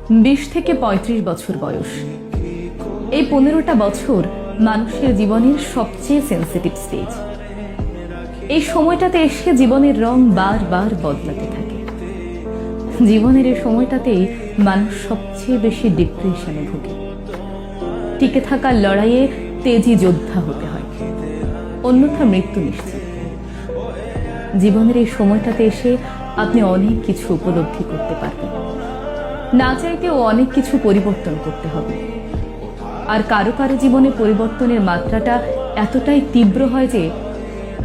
20 থেকে 35 বছর বয়স। এই 15টা বছর মানুষের জীবনের সবচেয়ে সেন্সিটিভ স্টেজ। এই সময়টাতে এসে জীবনের রং বারবার বদলাতে থাকে। জীবনের এই সময়টাতেই মানুষ সবচেয়ে বেশি ডিপ্রেশনে ভোগে। টিকে থাকার লড়াইয়ে তেজি যোদ্ধা হতে হয়, অন্যথা মৃত্যু নিশ্চিত। জীবনের এই সময়টাতে এসে আপনি অনেক কিছু উপলব্ধি করতে পারবেন। না চাইতেও অনেক কিছু পরিবর্তন করতে হবে। আর কারো কারো জীবনে পরিবর্তনের মাত্রাটা এতটাই তীব্র হয় যে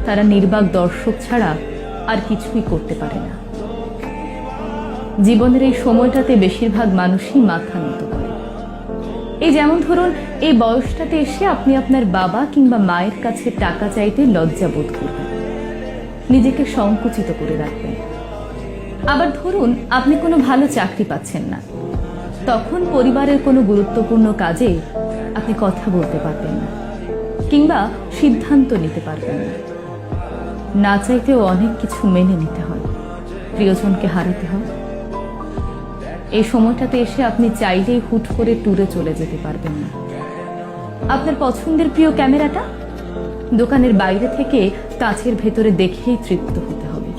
তারা নির্বাক দর্শক ছাড়া আর কিছুই করতে পারে না। জীবনের এই সময়টাতে বেশিরভাগ মানুষই মাথা নত করে। এই যেমন ধরুন, এই বয়সটাতে এসে আপনি আপনার বাবা কিংবা মায়ের কাছে টাকা চাইতে লজ্জা বোধ করবেন, নিজেকে সংকুচিত করে রাখবেন। আবার ধরুন, আপনি কোনো ভালো চাকরি পাচ্ছেন না, তখন পরিবারের কোনো গুরুত্বপূর্ণ কাজে আপনি কথা বলতে পারবেন না কিংবা সিদ্ধান্ত নিতে পারবেন না। না চাইতেও অনেক কিছু মেনে নিতে হয়, প্রিয়জনকে হারাতে হয়। এই সময়টাতে এসে আপনি চাইলেই হুট করে ট্যুরে চলে যেতে পারবেন না। আপনার পছন্দের প্রিয় ক্যামেরাটা দোকানের বাইরে থেকে কাঁচের ভেতরে দেখেই তৃপ্ত হতে হবে।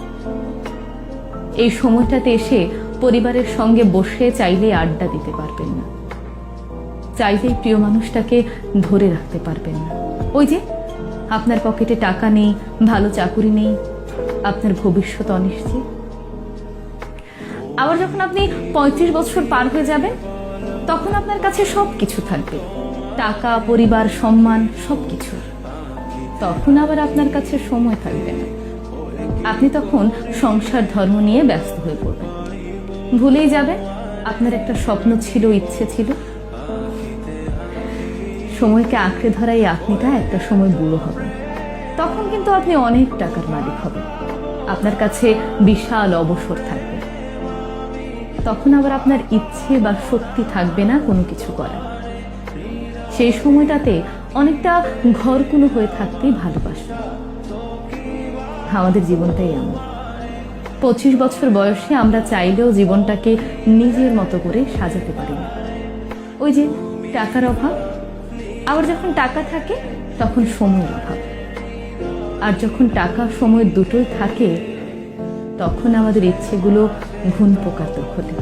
এই সময়টাতে এসে পরিবারের সঙ্গে বসে চাইলেই আড্ডা দিতে পারবেন না, চাইলেই প্রিয় মানুষটাকে ধরে রাখতে পারবেন না। ওই যে আপনার পকেটে টাকা নেই, ভালো চাকুরি নেই, আপনার ভবিষ্যৎ অনিশ্চিত। আবার যখন আপনি 35 বছর পার হয়ে যাবেন, তখন আপনার কাছে সবকিছু থাকবে, টাকা, পরিবার, সম্মান, সবকিছু। তখন আবার আপনার কাছে সময় থাকবে না। আপনি তখন সংসার ধর্ম নিয়ে ব্যস্ত হয়ে পড়বেন, ভুলেই যাবেন আপনার একটা স্বপ্ন ছিল, ইচ্ছে ছিল। সময়কে আঁকড়ে ধরাই আপনিটা একটা সময় বুড়ো হবেন। তখন কিন্তু আপনি অনেক টাকার মালিক হবেন, আপনার কাছে বিশাল অবসর থাকবে। তখন আবার আপনার ইচ্ছে বা শক্তি থাকবে না কোনো কিছু করার। সেই সময়টাতে অনেকটা ঘরকুনো হয়ে থাকতেই ভালোবাসবে। আমাদের জীবনটাই এমন। 25 বছর বয়সে আমরা চাইলেও জীবনটাকে নিজের মতো করে সাজাতে পারি না। ওই যে টাকার অভাব। আবার যখন টাকা থাকে তখন সময়ের অভাব। আর যখন টাকা সময় দুটোই থাকে, তখন আমাদের ইচ্ছেগুলো ঘুণ পোকার দখলে।